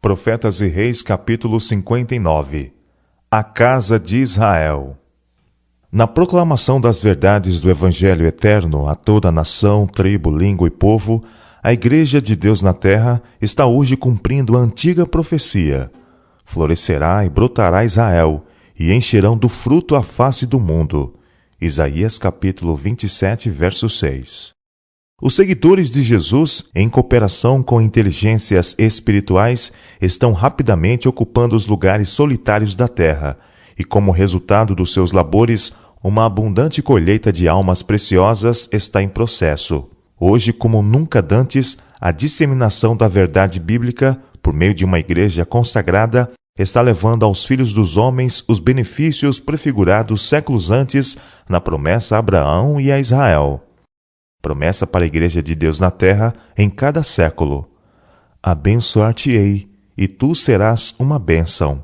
Profetas e Reis, capítulo 59. A casa de Israel. Na proclamação das verdades do Evangelho eterno a toda nação, tribo, língua e povo, a Igreja de Deus na terra está hoje cumprindo a antiga profecia. Florescerá e brotará Israel, e encherão do fruto a face do mundo. Isaías capítulo 27, verso 6. Os seguidores de Jesus, em cooperação com inteligências espirituais, estão rapidamente ocupando os lugares solitários da terra, e como resultado dos seus labores, uma abundante colheita de almas preciosas está em processo. Hoje, como nunca dantes, a disseminação da verdade bíblica, por meio de uma igreja consagrada, está levando aos filhos dos homens os benefícios prefigurados séculos antes na promessa a Abraão e a Israel. Promessa para a Igreja de Deus na terra em cada século. Abençoar-te-ei, e tu serás uma bênção.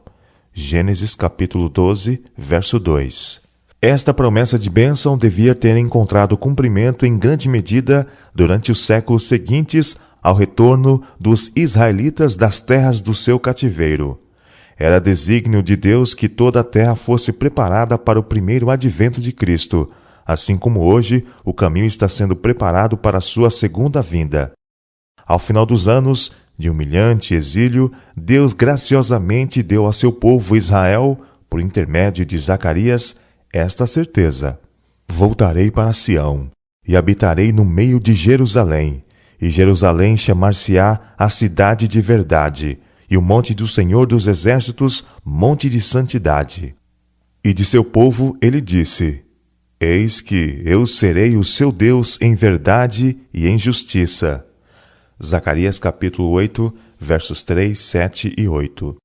Gênesis capítulo 12, verso 2. Esta promessa de bênção devia ter encontrado cumprimento em grande medida durante os séculos seguintes ao retorno dos israelitas das terras do seu cativeiro. Era desígnio de Deus que toda a terra fosse preparada para o primeiro advento de Cristo, assim como hoje o caminho está sendo preparado para a sua segunda vinda. Ao final dos anos de humilhante exílio, Deus graciosamente deu a seu povo Israel, por intermédio de Zacarias, esta certeza: voltarei para Sião, e habitarei no meio de Jerusalém, e Jerusalém chamar-se-á a cidade de verdade, e o monte do Senhor dos Exércitos, monte de santidade. E de seu povo ele disse: Eis que eu serei o seu Deus em verdade e em justiça. Zacarias capítulo 8, versos 3, 7 e 8.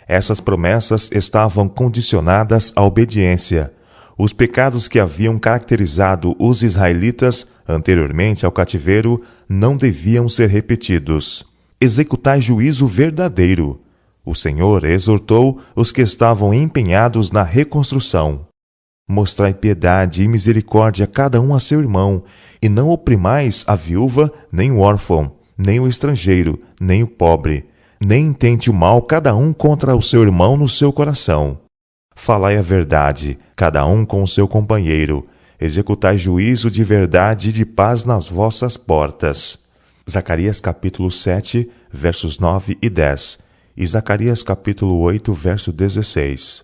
Essas promessas estavam condicionadas à obediência. Os pecados que haviam caracterizado os israelitas anteriormente ao cativeiro não deviam ser repetidos. Executai juízo verdadeiro. O Senhor exortou os que estavam empenhados na reconstrução. Mostrai piedade e misericórdia cada um a seu irmão, e não oprimais a viúva, nem o órfão, nem o estrangeiro, nem o pobre, nem intente o mal cada um contra o seu irmão no seu coração. Falai a verdade, cada um com o seu companheiro, executai juízo de verdade e de paz nas vossas portas. Zacarias capítulo 7, versos 9 e 10, e Zacarias capítulo 8, verso 16.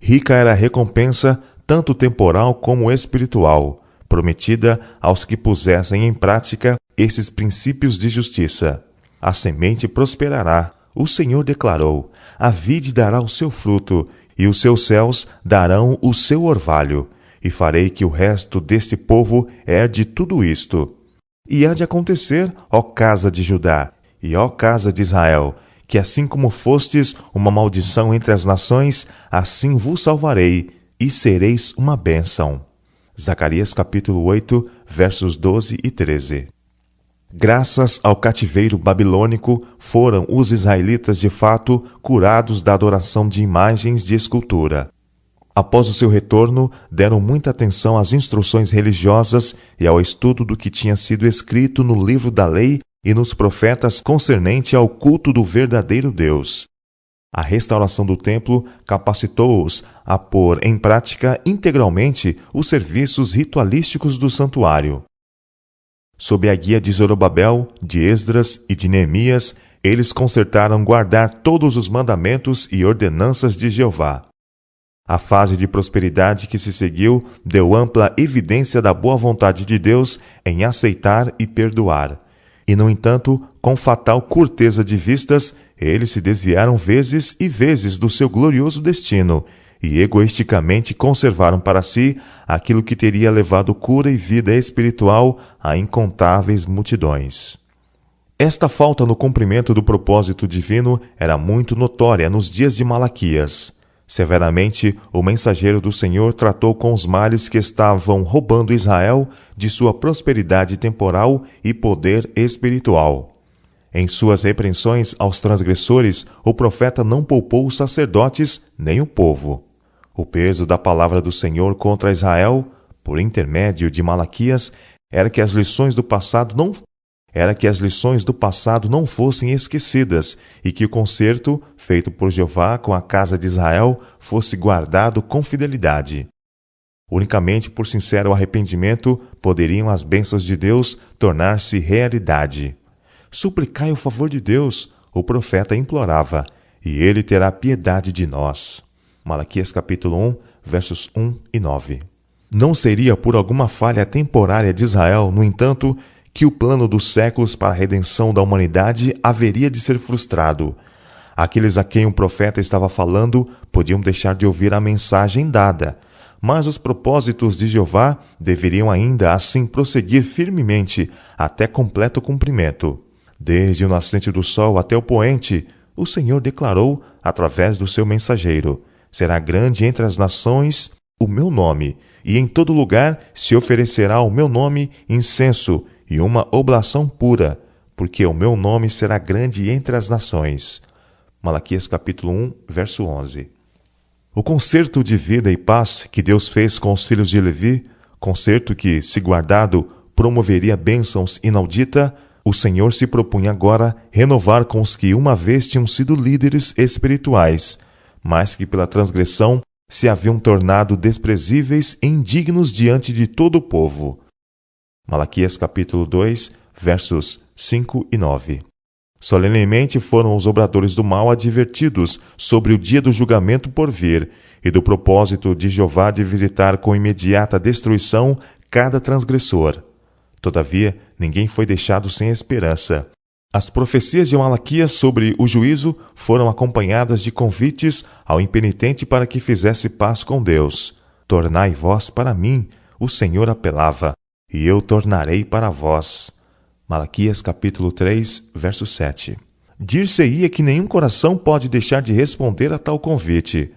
Rica era a recompensa, tanto temporal como espiritual, prometida aos que pusessem em prática esses princípios de justiça. A semente prosperará, o Senhor declarou, a vide dará o seu fruto, e os seus céus darão o seu orvalho, e farei que o resto deste povo herde tudo isto. E há de acontecer, ó casa de Judá, e ó casa de Israel, que assim como fostes uma maldição entre as nações, assim vos salvarei, e sereis uma bênção. Zacarias capítulo 8, versos 12 e 13. Graças ao cativeiro babilônico, foram os israelitas de fato curados da adoração de imagens de escultura. Após o seu retorno, deram muita atenção às instruções religiosas e ao estudo do que tinha sido escrito no livro da lei e nos profetas concernente ao culto do verdadeiro Deus. A restauração do templo capacitou-os a pôr em prática integralmente os serviços ritualísticos do santuário. Sob a guia de Zorobabel, de Esdras e de Neemias, eles concertaram guardar todos os mandamentos e ordenanças de Jeová. A fase de prosperidade que se seguiu deu ampla evidência da boa vontade de Deus em aceitar e perdoar. E, no entanto, com fatal curteza de vistas, eles se desviaram vezes e vezes do seu glorioso destino e egoisticamente conservaram para si aquilo que teria levado cura e vida espiritual a incontáveis multidões. Esta falta no cumprimento do propósito divino era muito notória nos dias de Malaquias. Severamente, o mensageiro do Senhor tratou com os males que estavam roubando Israel de sua prosperidade temporal e poder espiritual. Em suas repreensões aos transgressores, o profeta não poupou os sacerdotes nem o povo. O peso da palavra do Senhor contra Israel, por intermédio de Malaquias, era que as lições do passado era que as lições do passado não fossem esquecidas e que o concerto feito por Jeová com a casa de Israel fosse guardado com fidelidade. Unicamente por sincero arrependimento poderiam as bênçãos de Deus tornar-se realidade. Suplicai o favor de Deus, o profeta implorava, e ele terá piedade de nós. Malaquias capítulo 1, versos 1 e 9. Não seria por alguma falha temporária de Israel, no entanto, que o plano dos séculos para a redenção da humanidade haveria de ser frustrado. Aqueles a quem o profeta estava falando podiam deixar de ouvir a mensagem dada, mas os propósitos de Jeová deveriam ainda assim prosseguir firmemente até completo cumprimento. Desde o nascente do sol até o poente, o Senhor declarou, através do seu mensageiro: será grande entre as nações o meu nome, e em todo lugar se oferecerá ao meu nome incenso e uma oblação pura, porque o meu nome será grande entre as nações. Malaquias capítulo 1, verso 11. O concerto de vida e paz que Deus fez com os filhos de Levi, concerto que, se guardado, promoveria bênçãos inaudita, o Senhor se propunha agora renovar com os que uma vez tinham sido líderes espirituais, mas que pela transgressão se haviam tornado desprezíveis e indignos diante de todo o povo. Malaquias capítulo 2, versos 5 e 9. Solenemente foram os obradores do mal advertidos sobre o dia do julgamento por vir e do propósito de Jeová de visitar com imediata destruição cada transgressor. Todavia, ninguém foi deixado sem esperança. As profecias de Malaquias sobre o juízo foram acompanhadas de convites ao impenitente para que fizesse paz com Deus. Tornai vós para mim, o Senhor apelava, e eu tornarei para vós. Malaquias capítulo 3, verso 7. Dir-se-ia que nenhum coração pode deixar de responder a tal convite.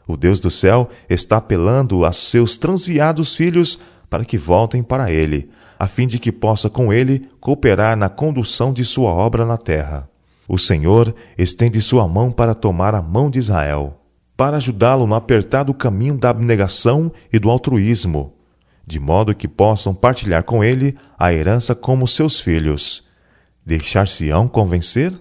O Deus do céu está apelando a seus transviados filhos para que voltem para ele, a fim de que possa com ele cooperar na condução de sua obra na terra. O Senhor estende sua mão para tomar a mão de Israel, para ajudá-lo no apertado caminho da abnegação e do altruísmo, de modo que possam partilhar com ele a herança como seus filhos. Deixar-se-ão convencer?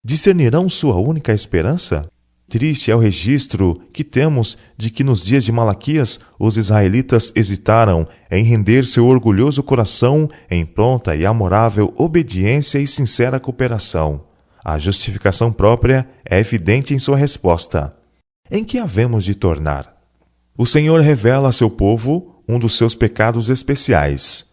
Discernirão sua única esperança? Triste é o registro que temos de que nos dias de Malaquias os israelitas hesitaram em render seu orgulhoso coração em pronta e amorável obediência e sincera cooperação. A justificação própria é evidente em sua resposta. Em que havemos de tornar? O Senhor revela a seu povo um dos seus pecados especiais.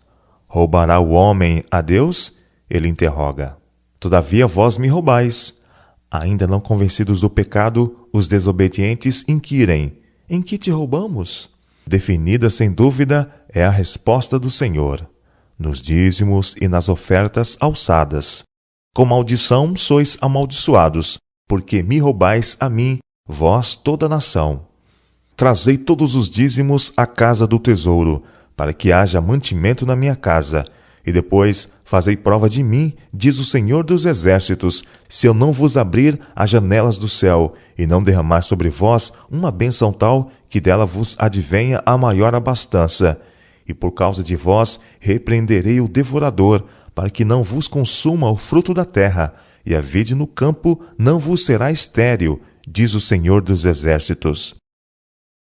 Roubará o homem a Deus? Ele interroga. Todavia vós me roubais. Ainda não convencidos do pecado, os desobedientes inquirem: em que te roubamos? Definida sem dúvida é a resposta do Senhor: nos dízimos e nas ofertas alçadas. Com maldição sois amaldiçoados, porque me roubais a mim, vós toda a nação. Trazei todos os dízimos à casa do tesouro, para que haja mantimento na minha casa, e depois fazei prova de mim, diz o Senhor dos Exércitos, se eu não vos abrir as janelas do céu, e não derramar sobre vós uma bênção tal, que dela vos advenha a maior abastança. E por causa de vós repreenderei o devorador, para que não vos consuma o fruto da terra, e a vide no campo não vos será estéril, diz o Senhor dos Exércitos.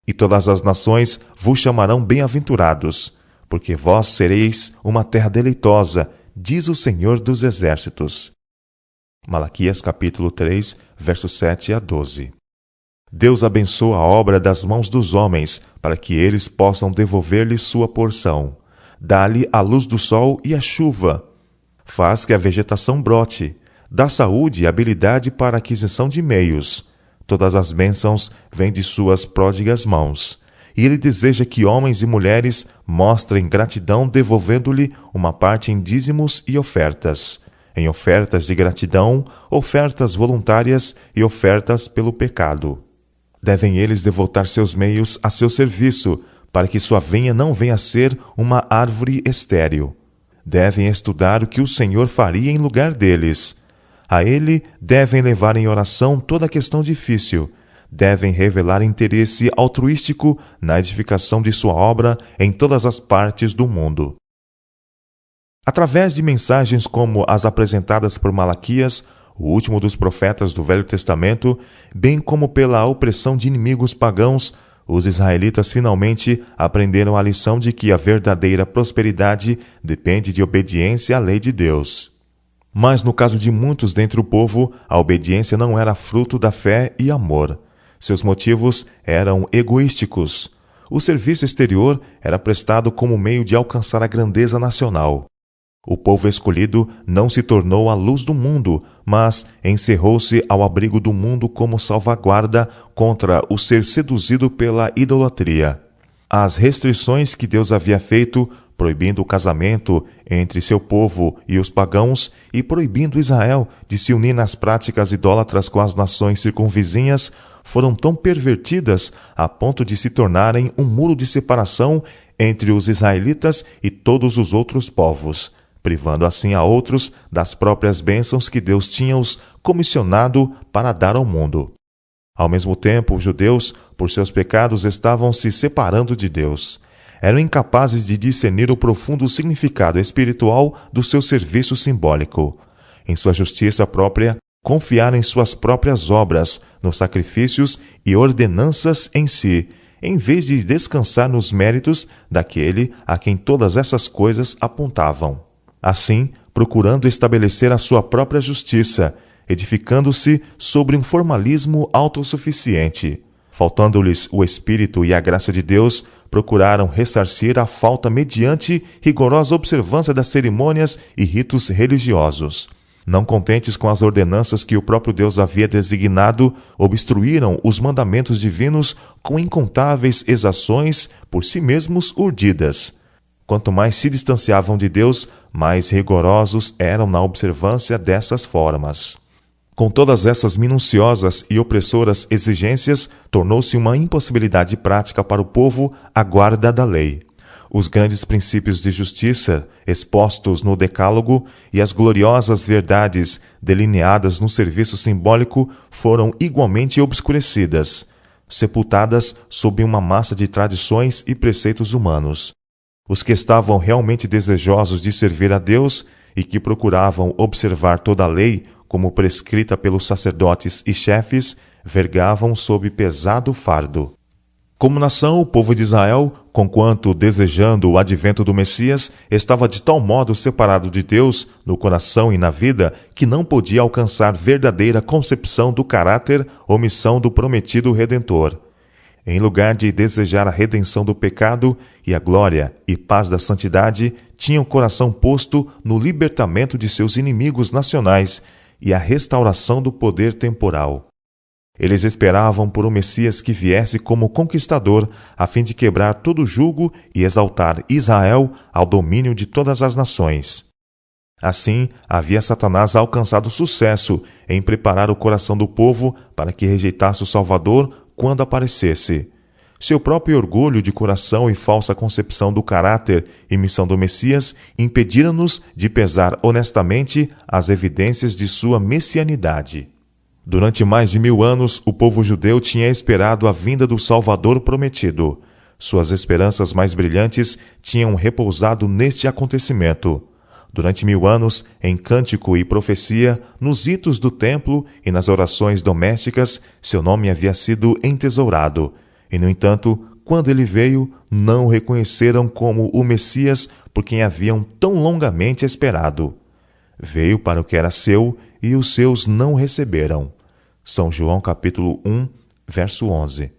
E todas as nações vos chamarão bem-aventurados, porque vós sereis uma terra deleitosa, diz o Senhor dos Exércitos. Malaquias capítulo 3, versos 7 a 12. Deus abençoa a obra das mãos dos homens, para que eles possam devolver-lhe sua porção. Dá-lhe a luz do sol e a chuva. Faz que a vegetação brote. Dá saúde e habilidade para a aquisição de meios. Todas as bênçãos vêm de suas pródigas mãos. E ele deseja que homens e mulheres mostrem gratidão devolvendo-lhe uma parte em dízimos e ofertas. Em ofertas de gratidão, ofertas voluntárias e ofertas pelo pecado. Devem eles devotar seus meios a seu serviço, para que sua vinha não venha a ser uma árvore estéril. Devem estudar o que o Senhor faria em lugar deles. A ele devem levar em oração toda a questão difícil. Devem revelar interesse altruístico na edificação de sua obra em todas as partes do mundo. Através de mensagens como as apresentadas por Malaquias, o último dos profetas do Velho Testamento, bem como pela opressão de inimigos pagãos, os israelitas finalmente aprenderam a lição de que a verdadeira prosperidade depende de obediência à lei de Deus. Mas no caso de muitos dentre o povo, a obediência não era fruto da fé e amor. Seus motivos eram egoísticos. O serviço exterior era prestado como meio de alcançar a grandeza nacional. O povo escolhido não se tornou a luz do mundo, mas encerrou-se ao abrigo do mundo como salvaguarda contra o ser seduzido pela idolatria. As restrições que Deus havia feito, proibindo o casamento entre seu povo e os pagãos e proibindo Israel de se unir nas práticas idólatras com as nações circunvizinhas, foram tão pervertidas a ponto de se tornarem um muro de separação entre os israelitas e todos os outros povos, privando assim a outros das próprias bênçãos que Deus tinha os comissionado para dar ao mundo. Ao mesmo tempo, os judeus, por seus pecados, estavam se separando de Deus. Eram incapazes de discernir o profundo significado espiritual do seu serviço simbólico. Em sua justiça própria, confiaram em suas próprias obras, nos sacrifícios e ordenanças em si, em vez de descansar nos méritos daquele a quem todas essas coisas apontavam. Assim, procurando estabelecer a sua própria justiça, edificando-se sobre um formalismo autossuficiente. Faltando-lhes o Espírito e a graça de Deus, procuraram ressarcir a falta mediante rigorosa observância das cerimônias e ritos religiosos. Não contentes com as ordenanças que o próprio Deus havia designado, obstruíram os mandamentos divinos com incontáveis exações por si mesmos urdidas. Quanto mais se distanciavam de Deus, mais rigorosos eram na observância dessas formas. Com todas essas minuciosas e opressoras exigências, tornou-se uma impossibilidade prática para o povo a guarda da lei. Os grandes princípios de justiça expostos no Decálogo e as gloriosas verdades delineadas no serviço simbólico foram igualmente obscurecidas, sepultadas sob uma massa de tradições e preceitos humanos. Os que estavam realmente desejosos de servir a Deus e que procuravam observar toda a lei como prescrita pelos sacerdotes e chefes, vergavam sob pesado fardo. Como nação, o povo de Israel, conquanto desejando o advento do Messias, estava de tal modo separado de Deus no coração e na vida que não podia alcançar verdadeira concepção do caráter ou missão do prometido Redentor. Em lugar de desejar a redenção do pecado e a glória e paz da santidade, tinha o coração posto no libertamento de seus inimigos nacionais e a restauração do poder temporal. Eles esperavam por um Messias que viesse como conquistador, a fim de quebrar todo jugo e exaltar Israel ao domínio de todas as nações. Assim, havia Satanás alcançado sucesso em preparar o coração do povo para que rejeitasse o Salvador quando aparecesse. Seu próprio orgulho de coração e falsa concepção do caráter e missão do Messias impediram-nos de pesar honestamente as evidências de sua messianidade. Durante mais de 1000 anos, o povo judeu tinha esperado a vinda do Salvador prometido. Suas esperanças mais brilhantes tinham repousado neste acontecimento. Durante 1000 anos, em cântico e profecia, nos ritos do templo e nas orações domésticas, seu nome havia sido entesourado. E, no entanto, quando ele veio, não o reconheceram como o Messias por quem haviam tão longamente esperado. Veio para o que era seu, e os seus não receberam. São João capítulo 1, verso 11.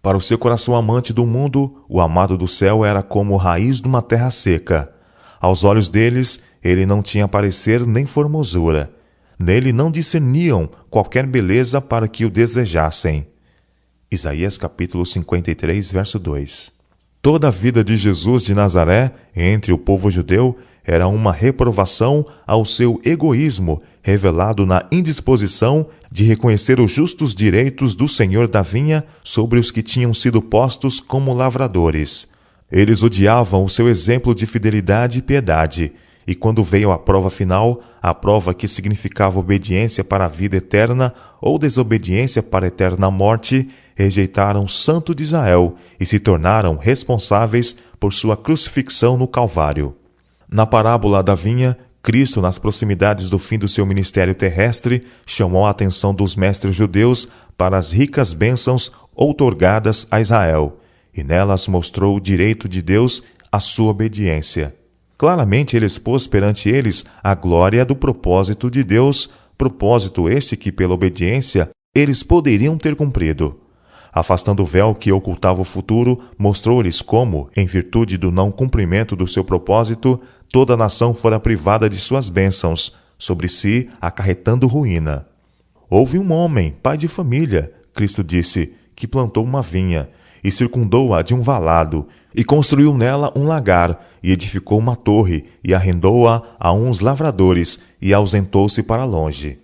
Para o seu coração amante do mundo, o amado do céu era como raiz de uma terra seca. Aos olhos deles, ele não tinha parecer nem formosura. Nele não discerniam qualquer beleza para que o desejassem. Isaías capítulo 53, verso 2. Toda a vida de Jesus de Nazaré, entre o povo judeu, era uma reprovação ao seu egoísmo, revelado na indisposição de reconhecer os justos direitos do Senhor da vinha sobre os que tinham sido postos como lavradores. Eles odiavam o seu exemplo de fidelidade e piedade, e quando veio a prova final, a prova que significava obediência para a vida eterna ou desobediência para a eterna morte, rejeitaram o Santo de Israel e se tornaram responsáveis por sua crucifixão no Calvário. Na parábola da vinha, Cristo, nas proximidades do fim do seu ministério terrestre, chamou a atenção dos mestres judeus para as ricas bênçãos outorgadas a Israel, e nelas mostrou o direito de Deus à sua obediência. Claramente ele expôs perante eles a glória do propósito de Deus, propósito este que, pela obediência, eles poderiam ter cumprido. Afastando o véu que ocultava o futuro, mostrou-lhes como, em virtude do não cumprimento do seu propósito, toda a nação fora privada de suas bênçãos, sobre si acarretando ruína. Houve um homem, pai de família, Cristo disse, que plantou uma vinha, e circundou-a de um valado, e construiu nela um lagar, e edificou uma torre, e arrendou-a a uns lavradores, e ausentou-se para longe.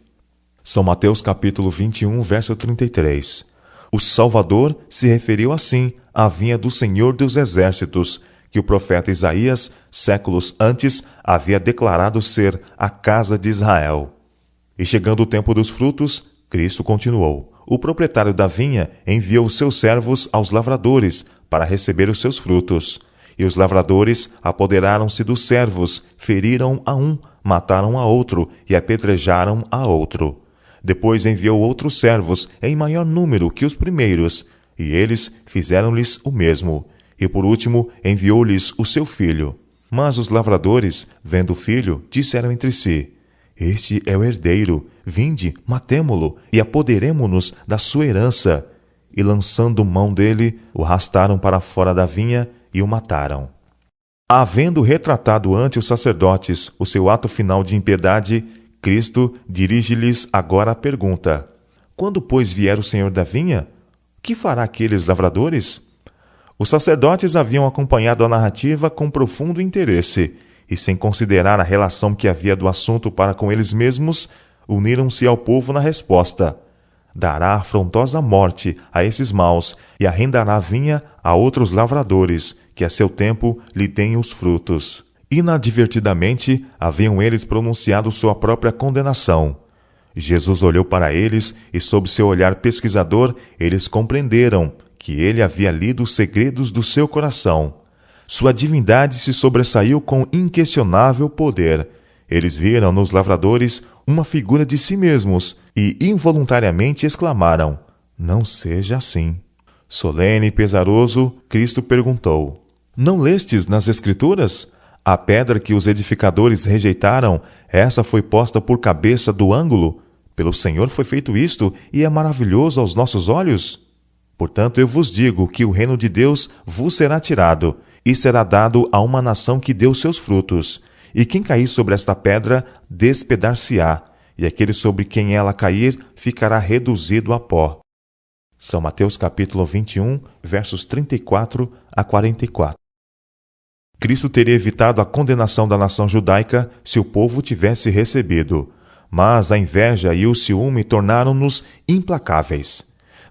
São Mateus capítulo 21, verso 33. O Salvador se referiu assim à vinha do Senhor dos Exércitos, que o profeta Isaías, séculos antes, havia declarado ser a casa de Israel. E chegando o tempo dos frutos, Cristo continuou. O proprietário da vinha enviou seus servos aos lavradores para receber os seus frutos. E os lavradores apoderaram-se dos servos, feriram a um, mataram a outro e apedrejaram a outro. Depois enviou outros servos em maior número que os primeiros, e eles fizeram-lhes o mesmo. E por último enviou-lhes o seu filho. Mas os lavradores, vendo o filho, disseram entre si: Este é o herdeiro, vinde, matemo-lo, e apoderemo-nos da sua herança. E lançando mão dele, o arrastaram para fora da vinha e o mataram. Havendo retratado ante os sacerdotes o seu ato final de impiedade, Cristo dirige-lhes agora a pergunta: Quando, pois, vier o Senhor da vinha, que fará aqueles lavradores? Os sacerdotes haviam acompanhado a narrativa com profundo interesse, e sem considerar a relação que havia do assunto para com eles mesmos, uniram-se ao povo na resposta: Dará afrontosa morte a esses maus, e arrendará a vinha a outros lavradores, que a seu tempo lhe deem os frutos. Inadvertidamente, haviam eles pronunciado sua própria condenação. Jesus olhou para eles e, sob seu olhar pesquisador, eles compreenderam que ele havia lido os segredos do seu coração. Sua divindade se sobressaiu com inquestionável poder. Eles viram nos lavradores uma figura de si mesmos e involuntariamente exclamaram: Não seja assim. Solene e pesaroso, Cristo perguntou: Não lestes nas Escrituras? A pedra que os edificadores rejeitaram, essa foi posta por cabeça do ângulo. Pelo Senhor foi feito isto, e é maravilhoso aos nossos olhos. Portanto, eu vos digo que o reino de Deus vos será tirado, e será dado a uma nação que deu seus frutos. E quem cair sobre esta pedra, despedar-se-á, e aquele sobre quem ela cair, ficará reduzido a pó. São Mateus capítulo 21, versos 34 a 44. Cristo teria evitado a condenação da nação judaica se o povo tivesse recebido, mas a inveja e o ciúme tornaram-nos implacáveis.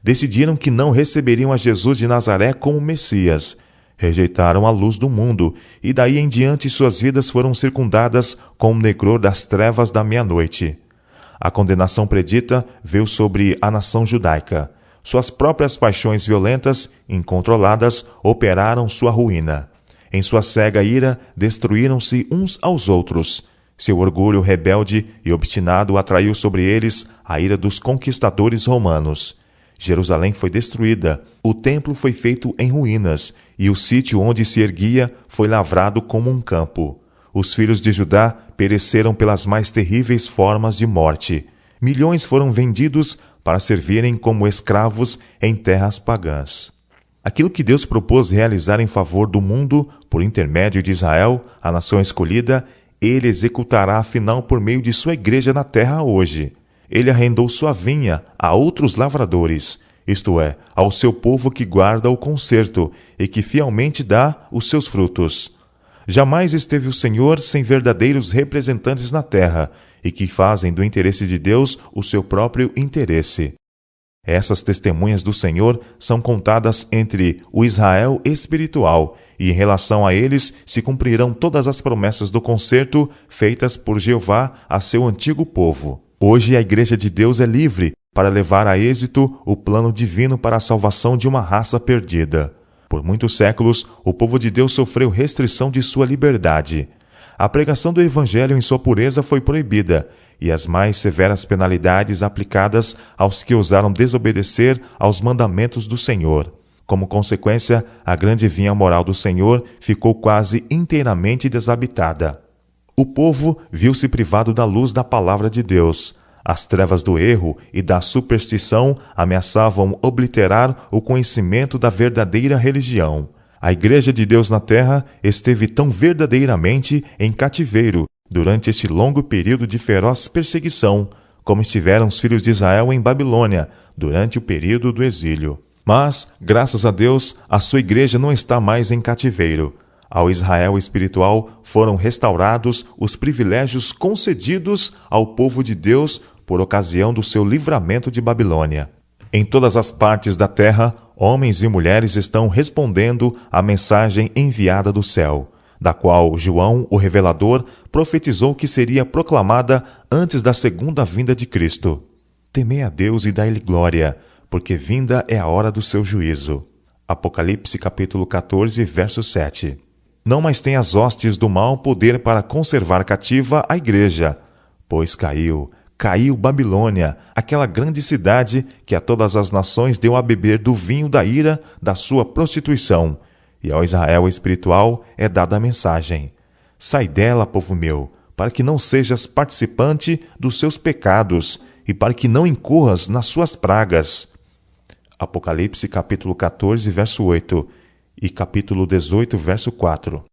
Decidiram que não receberiam a Jesus de Nazaré como Messias. Rejeitaram a luz do mundo, e daí em diante suas vidas foram circundadas com o negror das trevas da meia-noite. A condenação predita veio sobre a nação judaica. Suas próprias paixões violentas, incontroladas, operaram sua ruína. Em sua cega ira, destruíram-se uns aos outros. Seu orgulho rebelde e obstinado atraiu sobre eles a ira dos conquistadores romanos. Jerusalém foi destruída, o templo foi feito em ruínas, e o sítio onde se erguia foi lavrado como um campo. Os filhos de Judá pereceram pelas mais terríveis formas de morte. Milhões foram vendidos para servirem como escravos em terras pagãs. Aquilo que Deus propôs realizar em favor do mundo, por intermédio de Israel, a nação escolhida, ele executará afinal por meio de sua igreja na terra hoje. Ele arrendou sua vinha a outros lavradores, isto é, ao seu povo que guarda o concerto e que fielmente dá os seus frutos. Jamais esteve o Senhor sem verdadeiros representantes na terra e que fazem do interesse de Deus o seu próprio interesse. Essas testemunhas do Senhor são contadas entre o Israel espiritual, e em relação a eles se cumprirão todas as promessas do concerto feitas por Jeová a seu antigo povo. Hoje a Igreja de Deus é livre para levar a êxito o plano divino para a salvação de uma raça perdida. Por muitos séculos, o povo de Deus sofreu restrição de sua liberdade. a pregação do Evangelho em sua pureza foi proibida, e as mais severas penalidades aplicadas aos que ousaram desobedecer aos mandamentos do Senhor. Como consequência, a grande vinha moral do Senhor ficou quase inteiramente desabitada. O povo viu-se privado da luz da palavra de Deus. As trevas do erro e da superstição ameaçavam obliterar o conhecimento da verdadeira religião. A Igreja de Deus na Terra esteve tão verdadeiramente em cativeiro durante este longo período de feroz perseguição, como estiveram os filhos de Israel em Babilônia durante o período do exílio. Mas, graças a Deus, a sua Igreja não está mais em cativeiro. Ao Israel espiritual foram restaurados os privilégios concedidos ao povo de Deus por ocasião do seu livramento de Babilônia. Em todas as partes da terra, homens e mulheres estão respondendo à mensagem enviada do céu, da qual João, o revelador, profetizou que seria proclamada antes da segunda vinda de Cristo. Temei a Deus e dai-lhe glória, porque vinda é a hora do seu juízo. Apocalipse capítulo 14, verso 7. Não mais tem as hostes do mal poder para conservar cativa a igreja, pois caiu Babilônia, aquela grande cidade que a todas as nações deu a beber do vinho da ira da sua prostituição, e ao Israel espiritual é dada a mensagem: sai dela, povo meu, para que não sejas participante dos seus pecados, e para que não incorras nas suas pragas. Apocalipse capítulo 14, verso 8 e capítulo 18, verso 4.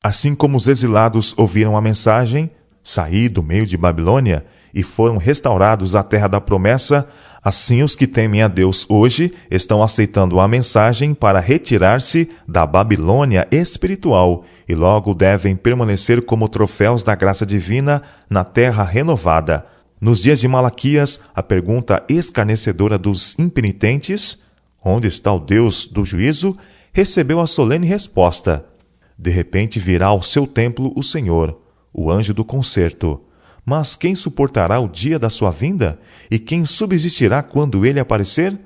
Assim como os exilados ouviram a mensagem, saí do meio de Babilônia, e foram restaurados à terra da promessa, assim os que temem a Deus hoje estão aceitando a mensagem para retirar-se da Babilônia espiritual e logo devem permanecer como troféus da graça divina na terra renovada. Nos dias de Malaquias, a pergunta escarnecedora dos impenitentes, onde está o Deus do juízo, recebeu a solene resposta: de repente virá ao seu templo o Senhor, o anjo do concerto. Mas quem suportará o dia da sua vinda? E quem subsistirá quando ele aparecer?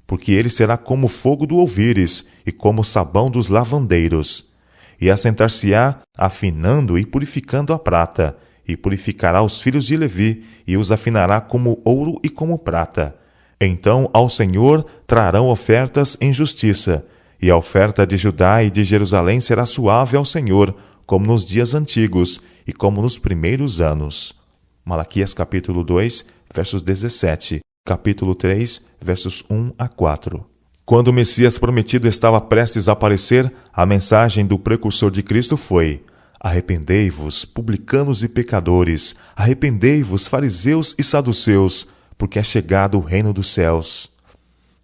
Porque ele será como o fogo do ouvires e como o sabão dos lavandeiros. E assentar-se-á, afinando e purificando a prata, e purificará os filhos de Levi, e os afinará como ouro e como prata. Então ao Senhor trarão ofertas em justiça, e a oferta de Judá e de Jerusalém será suave ao Senhor, como nos dias antigos e como nos primeiros anos. Malaquias capítulo 2, versos 17, capítulo 3, versos 1 a 4. Quando o Messias prometido estava prestes a aparecer, a mensagem do precursor de Cristo foi: arrependei-vos, publicanos e pecadores, arrependei-vos, fariseus e saduceus, porque é chegado o reino dos céus.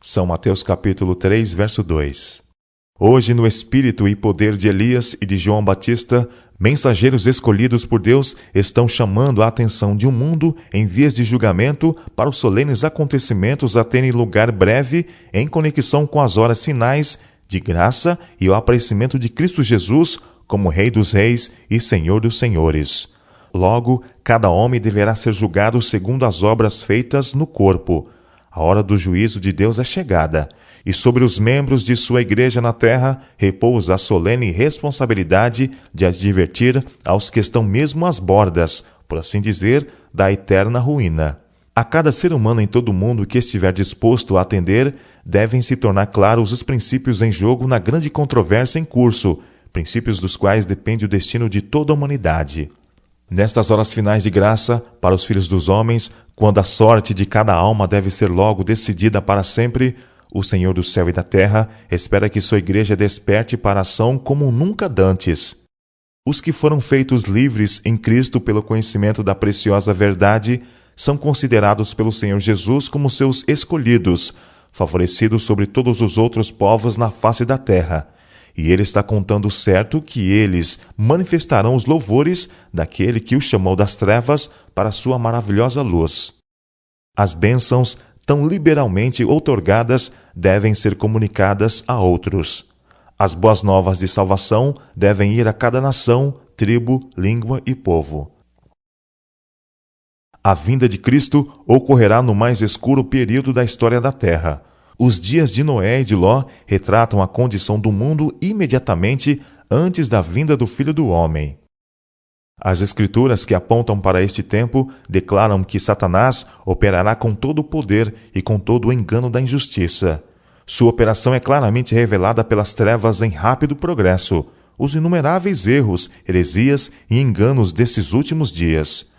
São Mateus capítulo 3, verso 2. Hoje, no espírito e poder de Elias e de João Batista, mensageiros escolhidos por Deus estão chamando a atenção de um mundo em vias de julgamento para os solenes acontecimentos a terem lugar breve em conexão com as horas finais de graça e o aparecimento de Cristo Jesus como Rei dos Reis e Senhor dos Senhores. Logo, cada homem deverá ser julgado segundo as obras feitas no corpo. A hora do juízo de Deus é chegada, e sobre os membros de sua igreja na terra repousa a solene responsabilidade de advertir aos que estão mesmo às bordas, por assim dizer, da eterna ruína. A cada ser humano em todo o mundo que estiver disposto a atender, devem se tornar claros os princípios em jogo na grande controvérsia em curso, princípios dos quais depende o destino de toda a humanidade. Nestas horas finais de graça, para os filhos dos homens, quando a sorte de cada alma deve ser logo decidida para sempre, o Senhor do céu e da terra espera que sua igreja desperte para a ação como nunca dantes. Os que foram feitos livres em Cristo pelo conhecimento da preciosa verdade são considerados pelo Senhor Jesus como seus escolhidos, favorecidos sobre todos os outros povos na face da terra. E ele está contando certo que eles manifestarão os louvores daquele que os chamou das trevas para a sua maravilhosa luz. As bênçãos tão liberalmente outorgadas devem ser comunicadas a outros. As boas novas de salvação devem ir a cada nação, tribo, língua e povo. A vinda de Cristo ocorrerá no mais escuro período da história da Terra. Os dias de Noé e de Ló retratam a condição do mundo imediatamente antes da vinda do Filho do Homem. As Escrituras que apontam para este tempo declaram que Satanás operará com todo o poder e com todo o engano da injustiça. Sua operação é claramente revelada pelas trevas em rápido progresso, os inumeráveis erros, heresias e enganos desses últimos dias.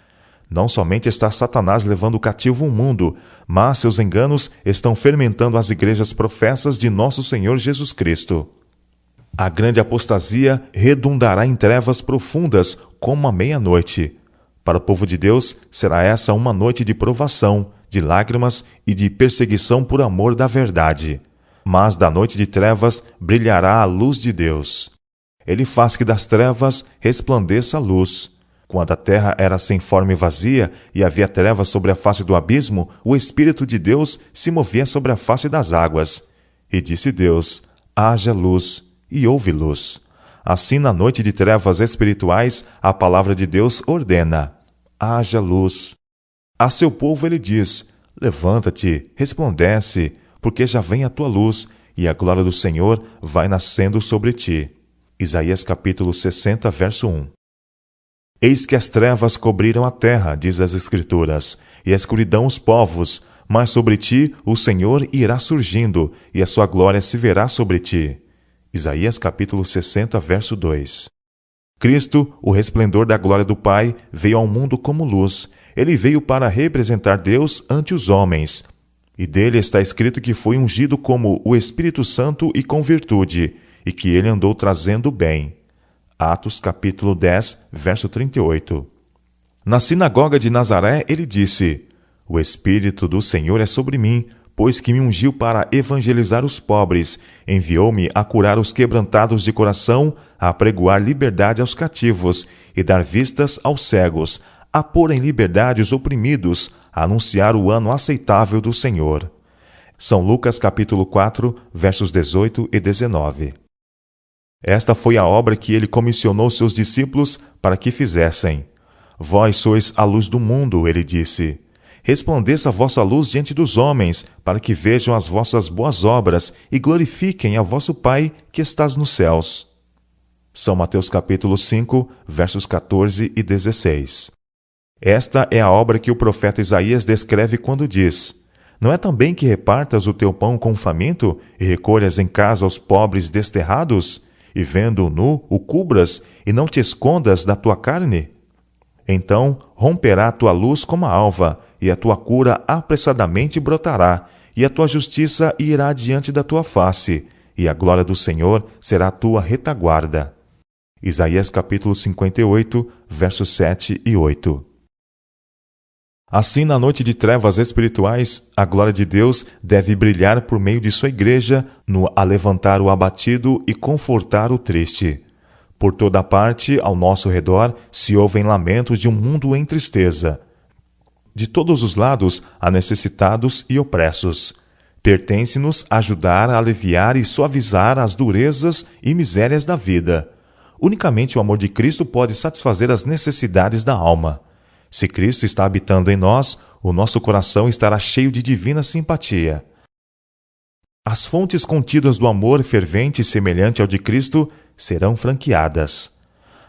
Não somente está Satanás levando cativo o mundo, mas seus enganos estão fermentando as igrejas professas de nosso Senhor Jesus Cristo. A grande apostasia redundará em trevas profundas como a meia-noite. Para o povo de Deus, será essa uma noite de provação, de lágrimas e de perseguição por amor da verdade. Mas da noite de trevas brilhará a luz de Deus. Ele faz que das trevas resplandeça a luz. Quando a terra era sem forma e vazia, e havia trevas sobre a face do abismo, o Espírito de Deus se movia sobre a face das águas. E disse Deus: haja luz, e houve luz. Assim, na noite de trevas espirituais, a palavra de Deus ordena: haja luz. A seu povo ele diz: levanta-te, resplandece, porque já vem a tua luz, e a glória do Senhor vai nascendo sobre ti. Isaías capítulo 60, verso 1. Eis que as trevas cobriram a terra, diz as Escrituras, e a escuridão os povos, mas sobre ti o Senhor irá surgindo, e a sua glória se verá sobre ti. Isaías capítulo 60, verso 2. Cristo, o resplendor da glória do Pai, veio ao mundo como luz. Ele veio para representar Deus ante os homens. E dele está escrito que foi ungido como o Espírito Santo e com virtude, e que ele andou trazendo bem. Atos capítulo 10, verso 38. Na sinagoga de Nazaré ele disse: o Espírito do Senhor é sobre mim, pois que me ungiu para evangelizar os pobres, enviou-me a curar os quebrantados de coração, a apregoar liberdade aos cativos e dar vistas aos cegos, a pôr em liberdade os oprimidos, a anunciar o ano aceitável do Senhor. São Lucas capítulo 4, versos 18 e 19. Esta foi a obra que ele comissionou seus discípulos para que fizessem. Vós sois a luz do mundo, ele disse. Resplandeça a vossa luz diante dos homens, para que vejam as vossas boas obras e glorifiquem a vosso Pai que estás nos céus. São Mateus capítulo 5, versos 14 e 16. Esta é a obra que o profeta Isaías descreve quando diz: não é também que repartas o teu pão com o faminto e recolhas em casa aos pobres desterrados? E vendo-o nu, o cubras, e não te escondas da tua carne? Então romperá a tua luz como a alva, e a tua cura apressadamente brotará, e a tua justiça irá diante da tua face, e a glória do Senhor será a tua retaguarda. Isaías capítulo 58, versos 7 e 8. Assim, na noite de trevas espirituais, a glória de Deus deve brilhar por meio de sua igreja no alevantar o abatido e confortar o triste. Por toda parte, ao nosso redor, se ouvem lamentos de um mundo em tristeza. De todos os lados, há necessitados e opressos. Pertence-nos ajudar a aliviar e suavizar as durezas e misérias da vida. Unicamente o amor de Cristo pode satisfazer as necessidades da alma. Se Cristo está habitando em nós, o nosso coração estará cheio de divina simpatia. As fontes contidas do amor fervente e semelhante ao de Cristo serão franqueadas.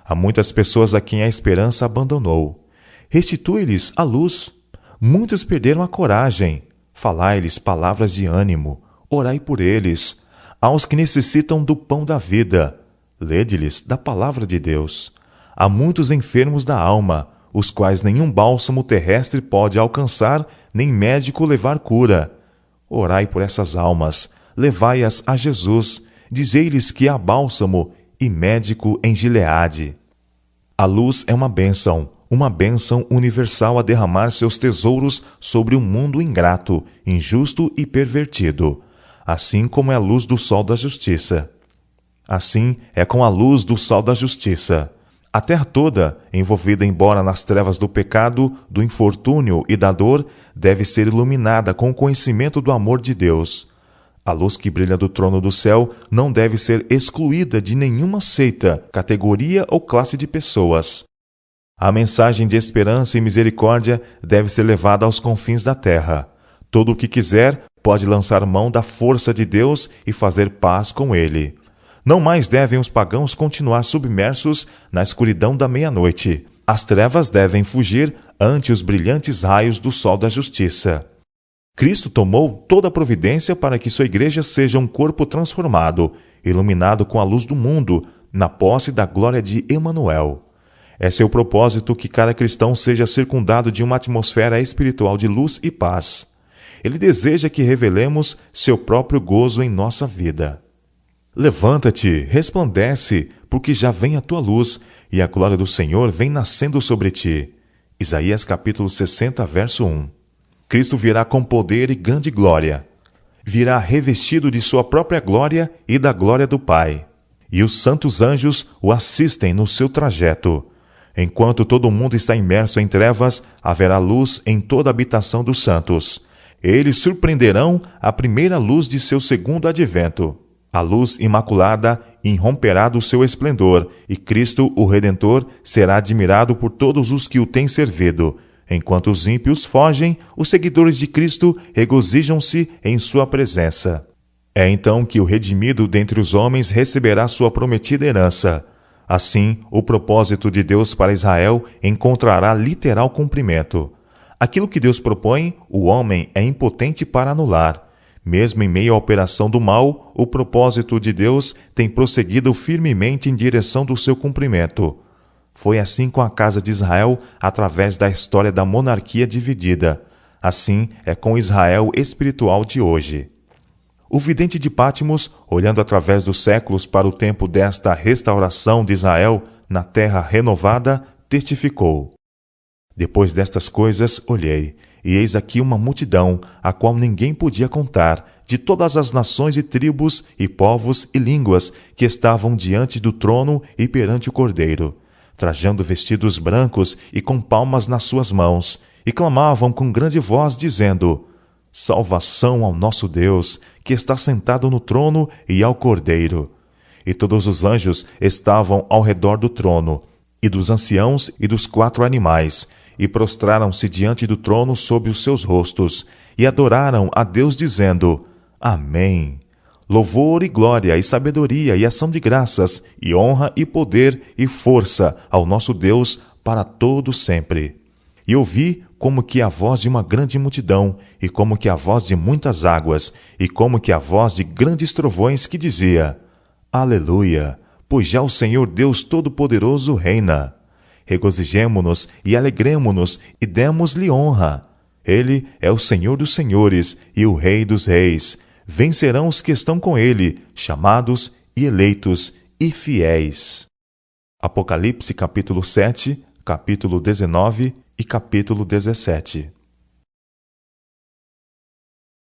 Há muitas pessoas a quem a esperança abandonou. Restitui-lhes a luz. Muitos perderam a coragem. Falai-lhes palavras de ânimo. Orai por eles. Aos que necessitam do pão da vida, lede-lhes da palavra de Deus. Há muitos enfermos da alma, os quais nenhum bálsamo terrestre pode alcançar, nem médico levar cura. Orai por essas almas, levai-as a Jesus, dizei-lhes que há bálsamo e médico em Gileade. A luz é uma bênção universal a derramar seus tesouros sobre um mundo ingrato, injusto e pervertido, assim como é a luz do sol da justiça. Assim é com a luz do sol da justiça. A terra toda, envolvida embora nas trevas do pecado, do infortúnio e da dor, deve ser iluminada com o conhecimento do amor de Deus. A luz que brilha do trono do céu não deve ser excluída de nenhuma seita, categoria ou classe de pessoas. A mensagem de esperança e misericórdia deve ser levada aos confins da terra. Todo o que quiser pode lançar mão da força de Deus e fazer paz com Ele. Não mais devem os pagãos continuar submersos na escuridão da meia-noite. As trevas devem fugir ante os brilhantes raios do sol da justiça. Cristo tomou toda a providência para que sua igreja seja um corpo transformado, iluminado com a luz do mundo, na posse da glória de Emanuel. É seu propósito que cada cristão seja circundado de uma atmosfera espiritual de luz e paz. Ele deseja que revelemos seu próprio gozo em nossa vida. Levanta-te, resplandece, porque já vem a tua luz, e a glória do Senhor vem nascendo sobre ti. Isaías capítulo 60, verso 1. Cristo virá com poder e grande glória. Virá revestido de sua própria glória e da glória do Pai. E os santos anjos o assistem no seu trajeto. Enquanto todo mundo está imerso em trevas, haverá luz em toda a habitação dos santos. Eles surpreenderão a primeira luz de seu segundo advento. A luz imaculada irromperá do seu esplendor, e Cristo, o Redentor, será admirado por todos os que o têm servido. Enquanto os ímpios fogem, os seguidores de Cristo regozijam-se em sua presença. É então que o redimido dentre os homens receberá sua prometida herança. Assim, o propósito de Deus para Israel encontrará literal cumprimento. Aquilo que Deus propõe, o homem é impotente para anular. Mesmo em meio à operação do mal, o propósito de Deus tem prosseguido firmemente em direção do seu cumprimento. Foi assim com a casa de Israel através da história da monarquia dividida. Assim é com Israel espiritual de hoje. O vidente de Patmos, olhando através dos séculos para o tempo desta restauração de Israel na terra renovada, testificou: Depois destas coisas olhei, e eis aqui uma multidão, a qual ninguém podia contar, de todas as nações e tribos e povos e línguas que estavam diante do trono e perante o Cordeiro, trajando vestidos brancos e com palmas nas suas mãos, e clamavam com grande voz, dizendo: Salvação ao nosso Deus, que está sentado no trono, e ao Cordeiro. E todos os anjos estavam ao redor do trono, e dos anciãos e dos 4 animais, e prostraram-se diante do trono sob os seus rostos, e adoraram a Deus, dizendo: Amém. Louvor e glória e sabedoria e ação de graças, e honra e poder e força ao nosso Deus para todo sempre. E ouvi como que a voz de uma grande multidão, e como que a voz de muitas águas, e como que a voz de grandes trovões, que dizia: Aleluia, pois já o Senhor Deus Todo-Poderoso reina. Regozijemo-nos e alegremo-nos e demos-lhe honra. Ele é o Senhor dos senhores e o Rei dos reis. Vencerão os que estão com ele, chamados e eleitos e fiéis. Apocalipse capítulo 7, capítulo 19 e capítulo 17.